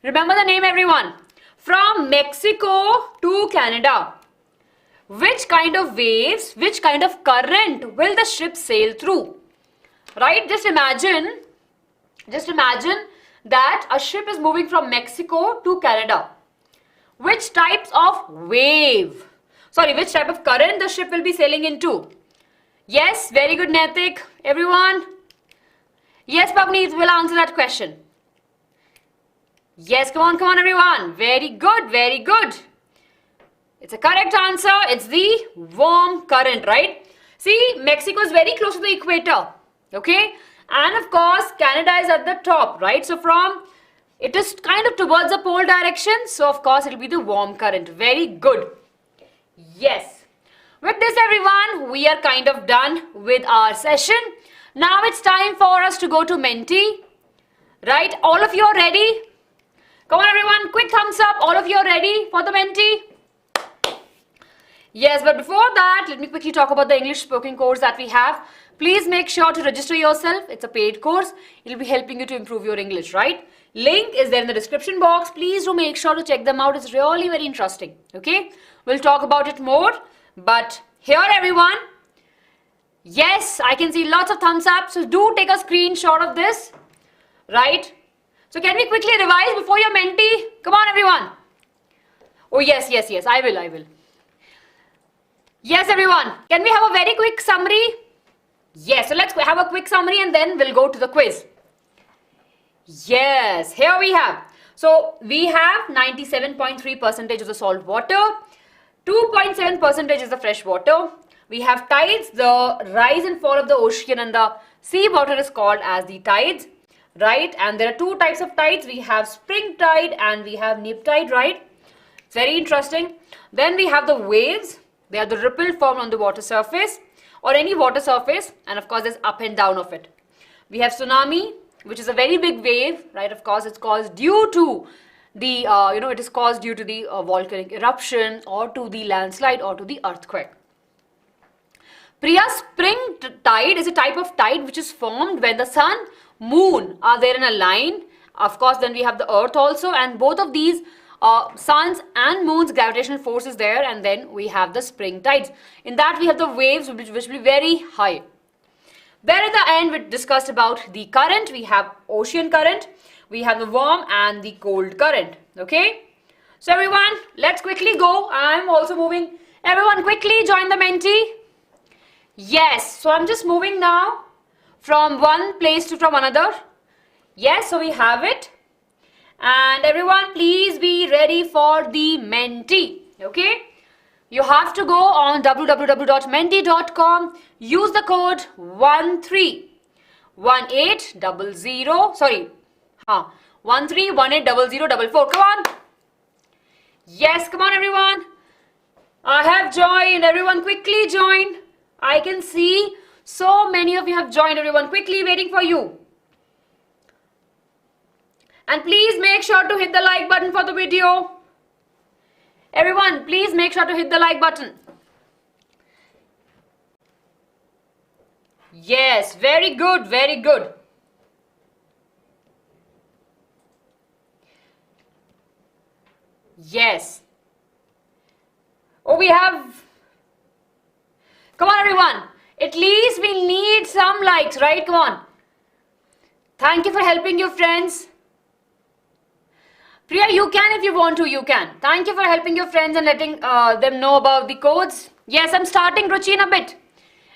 Remember the name, everyone. From Mexico to Canada. Which kind of waves, which kind of current will the ship sail through? Right? Just imagine that a ship is moving from Mexico to Canada. Which types of wave? Sorry, which type of current the ship will be sailing into? Yes, very good, Netik. Everyone? Yes, Pavneet will answer that question. Yes, come on, everyone. Very good, very good. It's a correct answer. It's the warm current, right? See, Mexico is very close to the equator. Okay? And of course, Canada is at the top, right? So it is kind of towards the pole direction. So of course, it will be the warm current. Very good. Yes. With this, everyone, we are kind of done with our session. Now it's time for us to go to Menti. Right? All of you are ready? Come on, everyone. Quick thumbs up. All of you are ready for the Menti? Yes, but before that, let me quickly talk about the English spoken course that we have. Please make sure to register yourself. It's a paid course. It will be helping you to improve your English, right? Link is there in the description box. Please do make sure to check them out. It's really very interesting. Okay, we'll talk about it more. But here, everyone, yes, I can see lots of thumbs up. So do take a screenshot of this, right? So can we quickly revise before your mentee? Come on, everyone. Oh, yes, yes, yes. I will. Yes, everyone. Can we have a very quick summary? Yes, so let's have a quick summary and then we'll go to the quiz. Yes, here we have. So we have 97.3% of the salt water, 2.7% is the fresh water. We have tides, the rise and fall of the ocean and the sea water is called as the tides, right? And there are two types of tides. We have spring tide and we have neap tide, right? It's very interesting. Then we have the waves. They are the ripple formed on the water surface or any water surface, and of course there's up and down of it. We have tsunami, which is a very big wave, right? Of course, it's caused due to the, it is caused due to the volcanic eruption or to the landslide or to the earthquake. Priya, spring tide is a type of tide which is formed when the sun, moon are there in a line. Of course, then we have the earth also, and both of these suns and moon's gravitational force is there, and then we have the spring tides. In that we have the waves which will be very high. There at the end we discussed about the current. We have ocean current, we have the warm and the cold current. Okay, so everyone, let's quickly go. I'm also moving. Everyone quickly join the mentee. Yes, so I'm just moving now from one place to from another. Yes, so we have it. And everyone, please be ready for the mentee. Okay, you have to go on www.mentee.com. Use the code 131800. Sorry, 13180044. Come on. Yes, come on, everyone. I have joined. Everyone, quickly join. I can see so many of you have joined. Everyone, quickly waiting for you. And please make sure to hit the like button for the video. Everyone, please make sure to hit the like button. Yes, very good, very good. Yes. Oh, we have... Come on, everyone. At least we need some likes, right? Come on. Thank you for helping your friends. Priya, you can if you want to, you can. Thank you for helping your friends and letting them know about the codes. Yes, I'm starting Ruchi in a bit.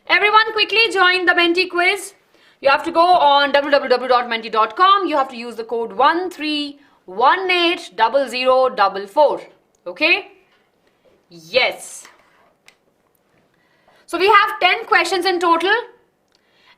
Everyone quickly join the mentee quiz. You have to go on www.mentee.com. You have to use the code 13180044. Okay? Yes. So we have 10 questions in total.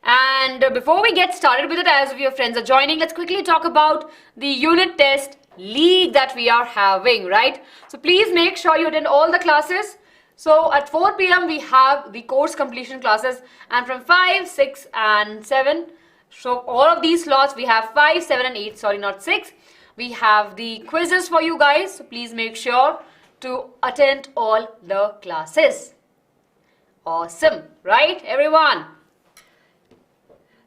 And before we get started with it, as your friends are joining, let's quickly talk about the unit test league that we are having, right? So please make sure you attend all the classes. So at 4 p.m. we have the course completion classes, and from 5, 6 and 7, so all of these slots we have 5, 7 and 8, sorry, not 6. We have the quizzes for you guys, so please make sure to attend all the classes. Awesome, right, everyone?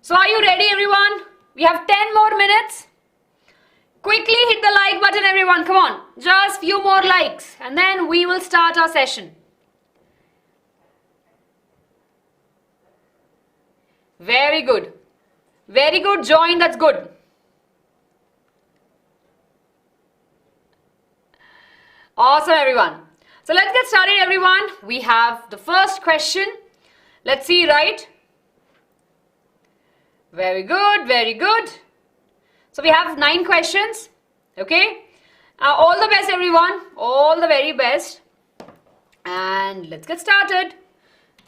So are you ready, everyone? We have 10 more minutes. Quickly hit the like button, everyone. Come on, just few more likes and then we will start our session. Very good. Very good. Join. That's good. Awesome, everyone. So let's get started, everyone. We have the first question. Let's see, right? Very good. Very good. So we have 9 questions. Okay. All the best, everyone. All the very best. And let's get started.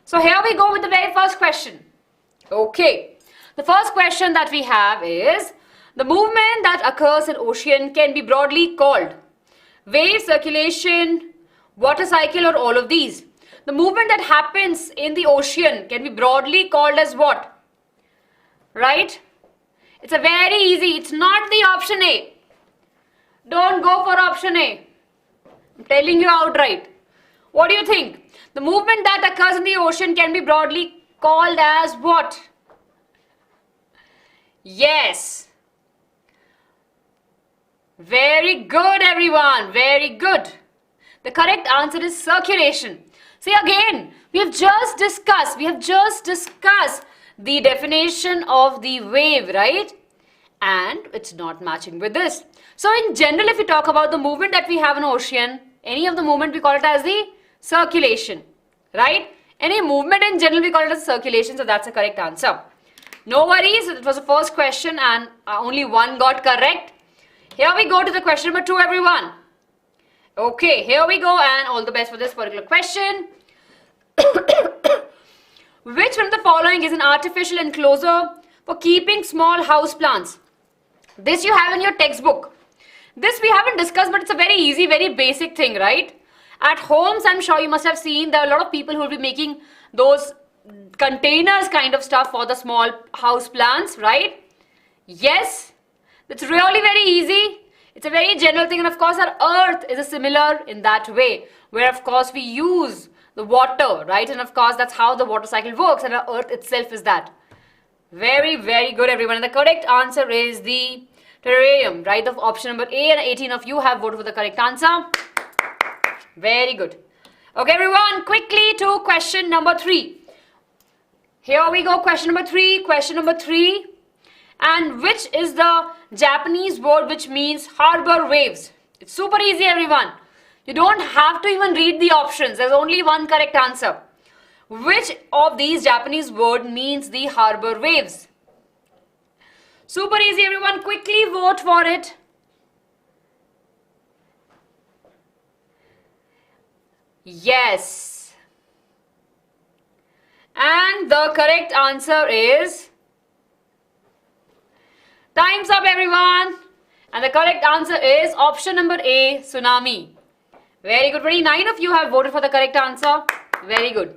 So here we go with the very first question. Okay. The first question that we have is, the movement that occurs in ocean can be broadly called wave, circulation, water cycle, or all of these. The movement that happens in the ocean can be broadly called as what? Right? It's a very easy. It's not the option A. Don't go for option A. I'm telling you outright. What do you think? The movement that occurs in the ocean can be broadly called as what? Yes. Very good, everyone. Very good. The correct answer is circulation. See, again, we have just discussed the definition of the wave, right? And it's not matching with this. So in general, if we talk about the movement that we have in ocean, any of the movement we call it as the circulation, right? Any movement in general we call it as circulation, so that's the correct answer. No worries, it was the first question and only one got correct. Here we go to the question number 2, everyone. Okay, here we go, and all the best for this particular question. Which one of the following is an artificial enclosure for keeping small house plants? This you have in your textbook. This we haven't discussed, but it's a very easy, very basic thing, right? At homes, I'm sure you must have seen there are a lot of people who will be making those containers kind of stuff for the small house plants, right? Yes, it's really very easy. It's a very general thing, and of course our earth is a similar in that way, where of course we use the water, right? And of course that's how the water cycle works, and our earth itself is that. Very, very good, everyone. And the correct answer is the terrarium, right? Of option number A, and 18 of you have voted for the correct answer. Very good. Okay, everyone, quickly to question number 3. Here we go, question number 3. Question number 3. And which is the Japanese word which means harbor waves? It's super easy, everyone. You don't have to even read the options. There's only one correct answer. Which of these Japanese word means the harbor waves? Super easy, everyone. Quickly vote for it. Yes. And the correct answer is... Time's up, everyone. And the correct answer is option number A, tsunami. Very good. 29 of you have voted for the correct answer. Very good.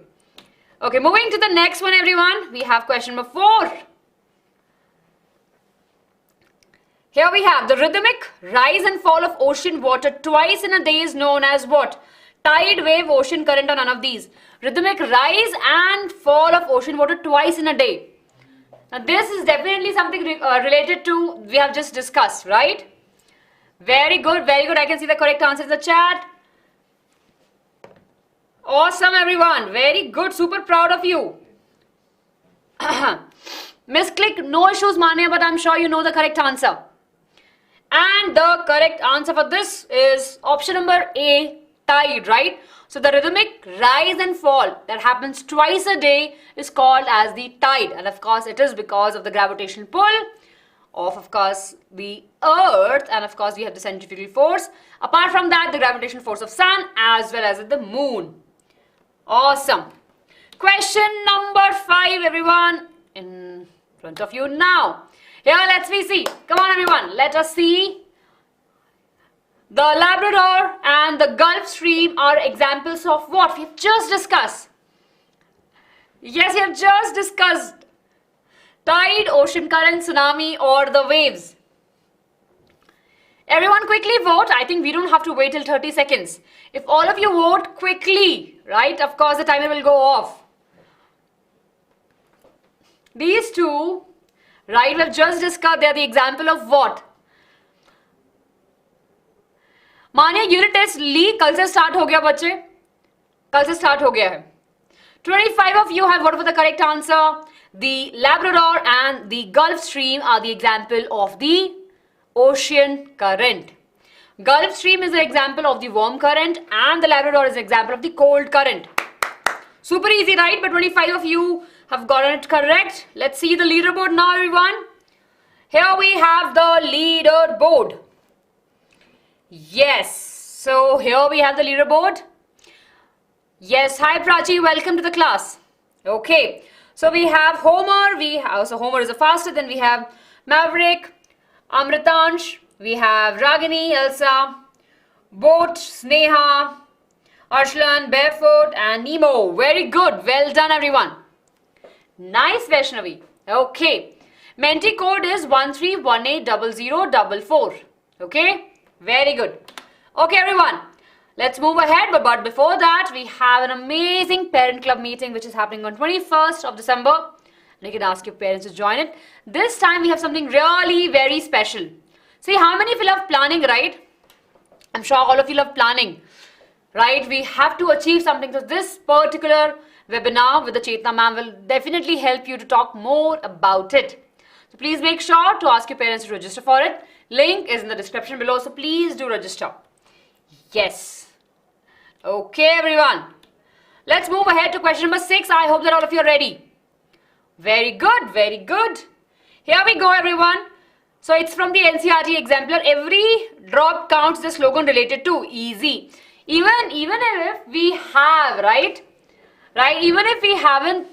Okay, moving to the next one, everyone. We have question number 4. Here we have the rhythmic rise and fall of ocean water twice in a day is known as what? Tide, wave, ocean current, or none of these. Rhythmic rise and fall of ocean water twice in a day. Now this is definitely something related to we have just discussed, right? Very good, very good. I can see the correct answer in the chat. Awesome, everyone. Very good. Super proud of you. Misclick, no issues, Manya, but I'm sure you know the correct answer. And the correct answer for this is option number A, tide, right? So the rhythmic rise and fall that happens twice a day is called as the tide. And of course, it is because of the gravitational pull of course, the earth. And of course, we have the centrifugal force. Apart from that, the gravitational force of sun as well as the moon. Awesome. Question number 5, everyone. In front of you now. Here, let's see. Come on, everyone. Let us see. The Labrador and the Gulf Stream are examples of what? We have just discussed. Yes, we have just discussed. Tide, ocean current, tsunami, or the waves. Everyone quickly vote. I think we don't have to wait till 30 seconds. If all of you vote quickly, right, of course the timer will go off. These two, right, we have just discussed, they are the example of what? मानिए unit test ली कल से start हो गया बच्चे, कल से start हो गया है. 25 of you have voted for the correct answer. The Labrador and the Gulf Stream are the example of the ocean current. Gulf Stream is an example of the warm current and the Labrador is an example of the cold current. Super easy, right? But 25 of you have gotten it correct. Let's see the leaderboard now, everyone. Here we have the leaderboard. Yes, so here we have the leaderboard. Yes, hi Prachi, welcome to the class. Okay, so we have Homer, so Homer is the fastest, then we have Maverick, Amritansh, we have Ragini, Elsa, Boat, Sneha, Arslan, Barefoot and Nemo. Very good, well done everyone. Nice Vaishnavi. Okay, Menti code is 13180044. Okay. Very good. Okay, everyone. Let's move ahead. But before that, we have an amazing parent club meeting which is happening on 21st of December. And you can ask your parents to join it. This time we have something really very special. See, how many of you love planning, right? I'm sure all of you love planning, right? We have to achieve something. So this particular webinar with the Chetna ma'am will definitely help you to talk more about it. So please make sure to ask your parents to register for it. Link is in the description below, so please do register. Yes. Okay, everyone. Let's move ahead to question number 6. I hope that all of you are ready. Very good, very good. Here we go, everyone. So it's from the NCERT exemplar. Every drop counts, the slogan related to. Easy. Even if we have, right? Even if we haven't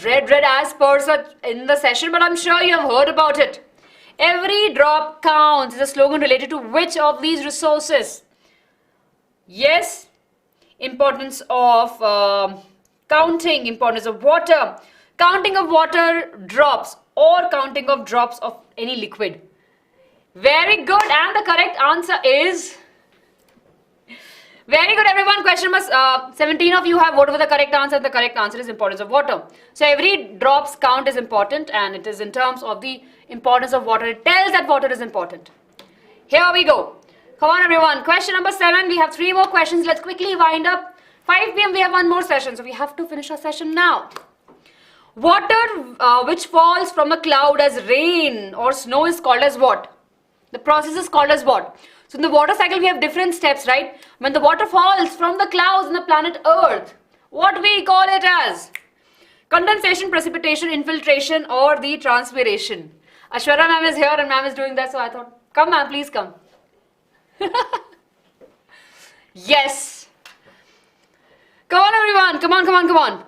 read as per such in the session, but I'm sure you have heard about it. Every drop counts is a slogan related to which of these resources? Yes, importance of counting, importance of water, counting of water drops, or counting of drops of any liquid. Very good, and the correct answer is... Very good, everyone. Question number 17 of you have voted for the correct answer. The correct answer is importance of water. So every drops count is important, and it is in terms of the importance of water. It tells that water is important. Here we go. Come on, everyone. Question number 7. We have 3 more questions. Let's quickly wind up. 5 p.m. we have 1 more session, so we have to finish our session now. Water which falls from a cloud as rain or snow is called as what? The process is called as what? So in the water cycle, we have different steps, right? When the water falls from the clouds in the planet Earth, what we call it as? Condensation, precipitation, infiltration, or the transpiration. Ashwara ma'am is here and ma'am is doing that, so I thought, come ma'am, please come. Yes. Come on, everyone. Come on, come on, come on.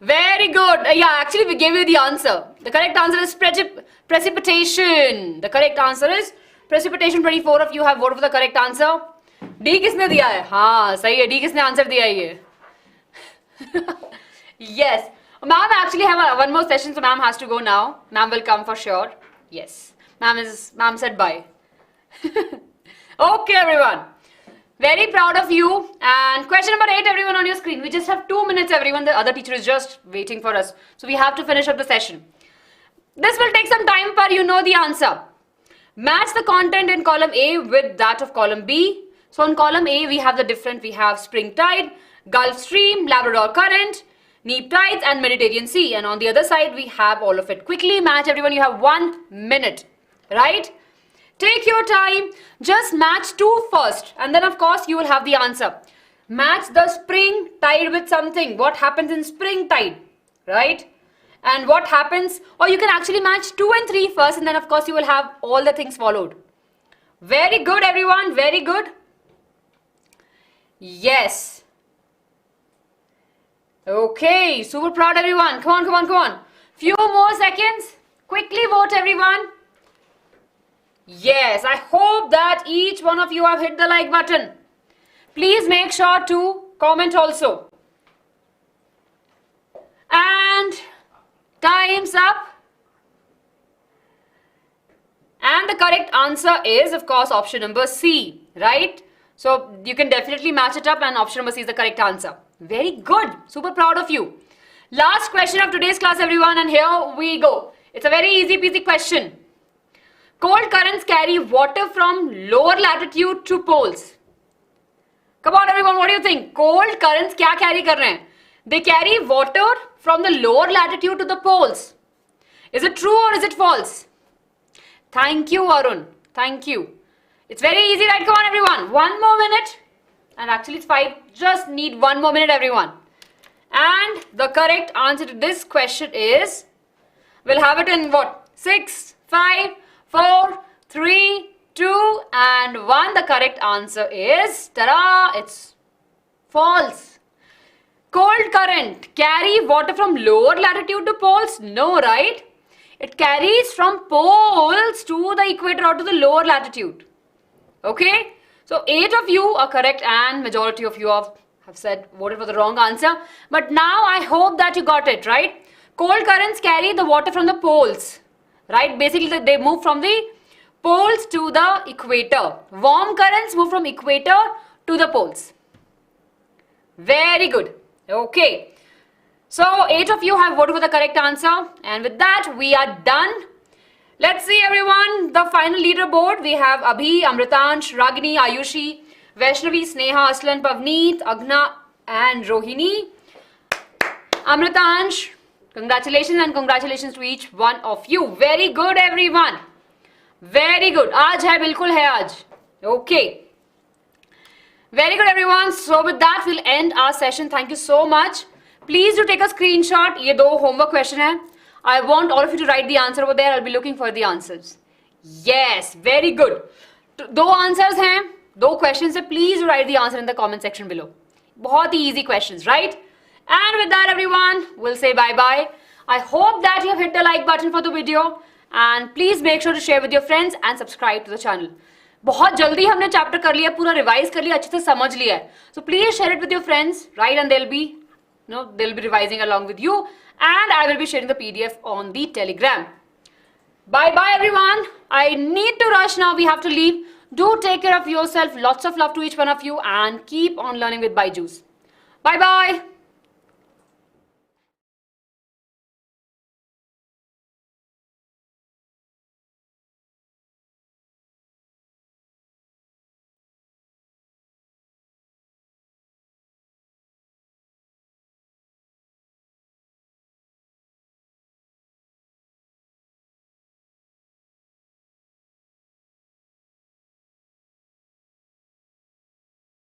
Very good. Yeah, actually we gave you the answer. The correct answer is precipitation. The correct answer is precipitation. 24 of you have voted for the correct answer. D किसने दिया है? हाँ, सही है. D किसने answer दिया है ये? Yes. Ma'am actually have one more session, so ma'am has to go now. Ma'am will come for sure. Yes. Ma'am said bye. Okay, everyone. Very proud of you. And question number 8, everyone on your screen. We just have 2 minutes, everyone. The other teacher is just waiting for us. So we have to finish up the session. This will take some time, but you know the answer. Match the content in column A with that of column B. So in column A, we have the different. We have spring tide, Gulf Stream, Labrador Current, Neap Tides, and Mediterranean Sea. And on the other side, we have all of it. Quickly match, everyone. You have 1 minute, right? Take your time, just match 2 first, and then of course you will have the answer. Match the spring tide with something. What happens in spring tide, right? And what happens, or you can actually match 2 and 3 first, and then of course you will have all the things followed. Very good, everyone, very good. Yes. Okay, super proud, everyone. Come on, come on, come on. Few more seconds. Quickly vote, everyone. Yes, I hope that each one of you have hit the like button. Please make sure to comment also. And time's up. And the correct answer is, of course, option number C, right? So you can definitely match it up, and option number C is the correct answer. Very good. Super proud of you. Last question of today's class, everyone, and here we go. It's a very easy peasy question. Cold currents carry water from lower latitude to poles. Come on, everyone, what do you think? Cold currents क्या carry कर रहे हैं? They carry water from the lower latitude to the poles. Is it true or is it false? Thank you, Arun. Thank you. It's very easy, right? Come on, everyone. 1 more minute. And actually it's 5. Just need 1 more minute, everyone. And the correct answer to this question is, we'll have it in what? 6, 5, 4, 3, 2, and 1. The correct answer is, ta-da, it's false. Cold current carry water from lower latitude to poles? No, right? It carries from poles to the equator or to the lower latitude. Okay? So 8 of you are correct and majority of you have voted for the wrong answer. But now I hope that you got it, right? Cold currents carry the water from the poles, right? Basically they move from the poles to the equator. Warm currents move from equator to the poles. Very good. Okay. So 8 of you have voted for the correct answer, and with that we are done. Let's see everyone, the final leaderboard. We have Abhi, Amritansh, Ragini, Ayushi, Vaishnavi, Sneha, Aslan, Pavneet, Agna and Rohini. Amritansh, congratulations and congratulations to each one of you. Very good everyone. Very good. आज है, बिल्कुल है आज. Okay. Very good everyone. So with that we'll end our session. Thank you so much. Please do take a screenshot. ये दो homework question है. I want all of you to write the answer over there. I'll be looking for the answers. Yes, very good. दो answers हैं, दो questions है. Please write the answer in the comment section below. बहुत ही easy questions, right? And with that everyone, we'll say bye-bye. I hope that you have hit the like button for the video. And please make sure to share with your friends and subscribe to the channel. बहुत जल्दी हमने chapter कर लिया, पूरा revise कर लिया, अच्छे से समझ लिया है. So please share it with your friends, right? And they'll be revising along with you. And I will be sharing the PDF on the Telegram. Bye-bye everyone. I need to rush now. We have to leave. Do take care of yourself. Lots of love to each one of you. And keep on learning with Byju's. Bye-bye.